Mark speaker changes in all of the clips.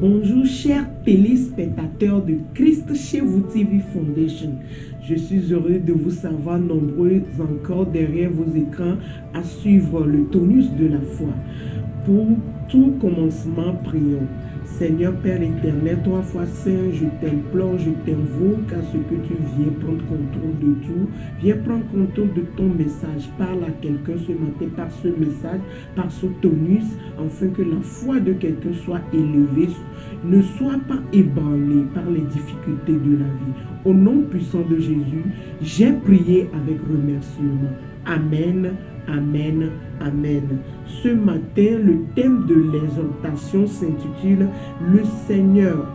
Speaker 1: Bonjour chers téléspectateurs de Christ chez vous TV Foundation. Je suis heureux de vous savoir nombreux encore derrière vos écrans à suivre le tonus de la foi. Pour tout commencement, prions. Seigneur Père éternel, toi foi saint, je t'implore, je t'invoque à ce que tu viennes prendre contrôle de tout. Viens prendre contrôle de ton message. Parle à quelqu'un ce matin par ce message, par ce tonus, afin que la foi de quelqu'un soit élevée, ne soit pas ébranlée par les difficultés de la vie. Au nom puissant de Jésus, j'ai prié avec remerciement. Amen. Amen, amen. Ce matin, le thème de l'exhortation s'intitule « Le Seigneur »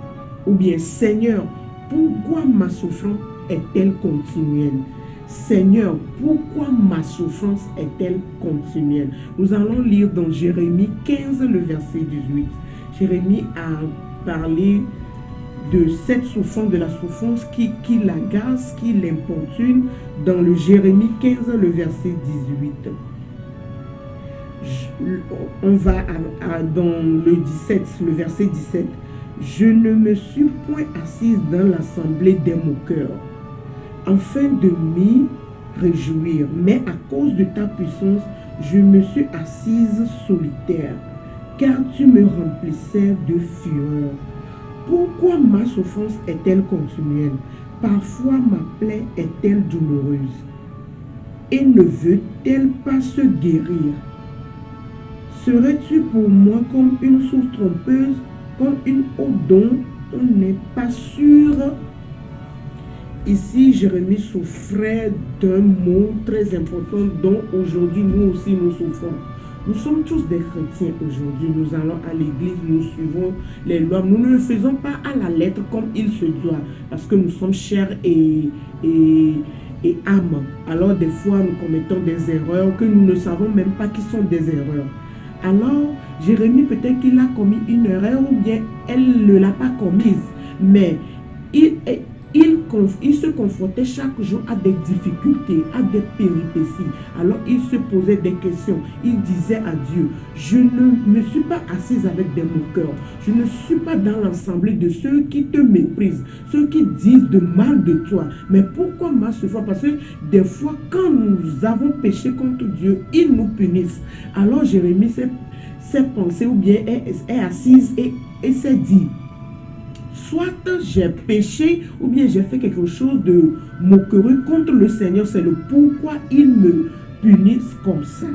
Speaker 1: ou bien « Seigneur, pourquoi ma souffrance est-elle continuelle ?» Seigneur, pourquoi ma souffrance est-elle continuelle? Nous allons lire dans Jérémie 15, le verset 18. Jérémie a parlé de cette souffrance, de la souffrance qui l'agace, qui l'importune, dans le Jérémie 15, le verset 18. On va dans le 17, le verset 17. Je ne me suis point assise dans l'assemblée des moqueurs, afin de m'y réjouir, mais à cause de ta puissance, je me suis assise solitaire, car tu me remplissais de fureur. Pourquoi ma souffrance est-elle continuelle? Parfois ma plaie est-elle douloureuse? Et ne veut-elle pas se guérir? Serais-tu pour moi comme une source trompeuse, comme une eau dont on n'est pas sûr? Ici, Jérémie souffrait d'un mot très important dont aujourd'hui nous aussi nous souffrons. Nous sommes tous des chrétiens aujourd'hui. Nous allons à l'église, nous suivons les lois. Nous ne le faisons pas à la lettre comme il se doit, parce que nous sommes chers et âmes. Alors des fois, nous commettons des erreurs que nous ne savons même pas qui sont des erreurs. Alors, Jérémie, peut-être qu'il a commis une erreur ou bien elle ne l'a pas commise. Mais il se confrontait chaque jour à des difficultés, à des péripéties. Alors il se posait des questions. Il disait à Dieu, je ne me suis pas assise avec des moqueurs. Je ne suis pas dans l'assemblée de ceux qui te méprisent, ceux qui disent de mal de toi. Mais pourquoi ma souffrance? Parce que des fois, quand nous avons péché contre Dieu, il nous punisse. Alors Jérémie s'est pensé ou bien est assise et s'est dit, soit j'ai péché ou bien j'ai fait quelque chose de moquerie contre le Seigneur, c'est le pourquoi il me punisse comme ça.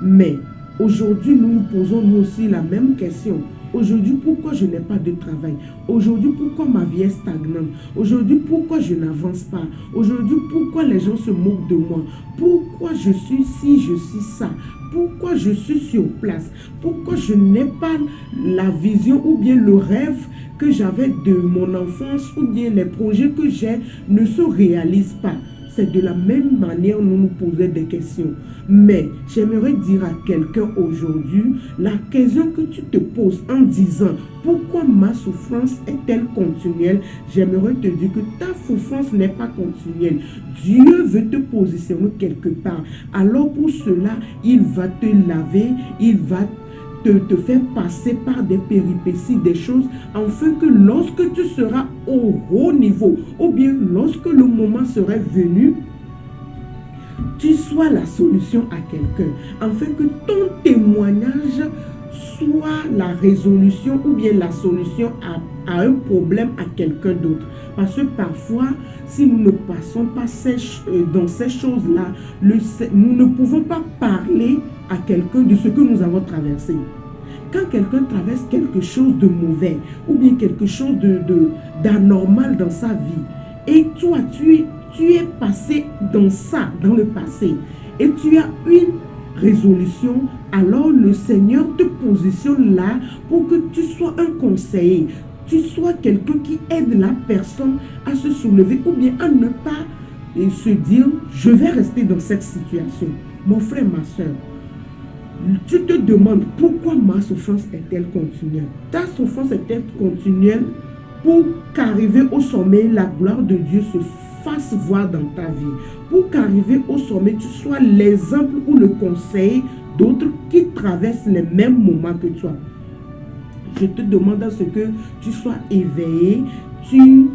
Speaker 1: Mais aujourd'hui, nous nous posons nous aussi la même question. Aujourd'hui, pourquoi je n'ai pas de travail? Aujourd'hui, pourquoi ma vie est stagnante? Aujourd'hui, pourquoi je n'avance pas? Aujourd'hui, pourquoi les gens se moquent de moi? Pourquoi je suis ci, je suis ça? Pourquoi je suis sur place? Pourquoi je n'ai pas la vision ou bien le rêve que j'avais de mon enfance ou bien les projets que j'ai ne se réalisent pas? C'est de la même manière nous nous posons des questions. Mais j'aimerais dire à quelqu'un aujourd'hui, la question que tu te poses en disant pourquoi ma souffrance est-elle continuelle? J'aimerais te dire que ta souffrance n'est pas continuelle. Dieu veut te positionner quelque part. Alors pour cela, il va te laver, il va te faire passer par des péripéties, des choses, afin que lorsque tu seras au haut niveau, ou bien lorsque le moment serait venu, tu sois la solution à quelqu'un, afin que ton témoignage soit la résolution ou bien la solution à un problème à quelqu'un d'autre. Parce que parfois, si nous ne passons pas dans ces choses-là, nous ne pouvons pas parler à quelqu'un de ce que nous avons traversé. Quand quelqu'un traverse quelque chose de mauvais ou bien quelque chose d'anormal dans sa vie, et toi, tu es passé dans ça, dans le passé, et tu as une résolution, alors le Seigneur te positionne là pour que tu sois un conseiller, tu sois quelqu'un qui aide la personne à se soulever ou bien à ne pas se dire je vais rester dans cette situation. Mon frère, ma soeur, tu te demandes pourquoi ma souffrance est-elle continuelle? Ta souffrance est-elle continuelle pour qu'arriver au sommet, la gloire de Dieu se fasse voir dans ta vie? Pour qu'arriver au sommet, tu sois l'exemple ou le conseil d'autres qui traversent les mêmes moments que toi. Je te demande à ce que tu sois éveillé, tu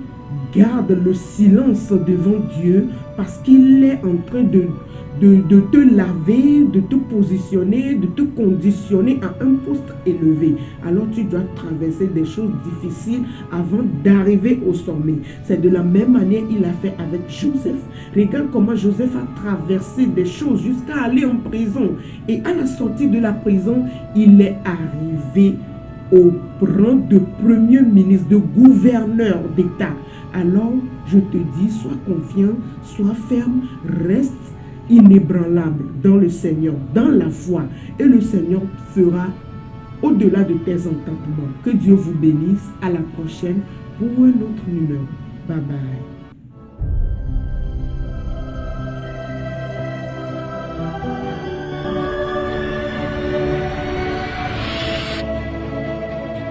Speaker 1: gardes le silence devant Dieu parce qu'il est en train de te laver, de te positionner, de te conditionner à un poste élevé. Alors tu dois traverser des choses difficiles avant d'arriver au sommet. C'est de la même manière qu'il a fait avec Joseph. Regarde comment Joseph a traversé des choses jusqu'à aller en prison. Et à la sortie de la prison, il est arrivé au rang de premier ministre, de gouverneur d'État. Alors, je te dis, sois confiant, sois ferme, reste inébranlable dans le Seigneur, dans la foi. Et le Seigneur fera au-delà de tes entendements. Que Dieu vous bénisse. À la prochaine pour un autre numéro. Bye bye.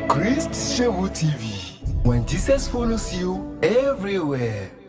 Speaker 2: Christ Chez vous TV. When Jesus follows you everywhere.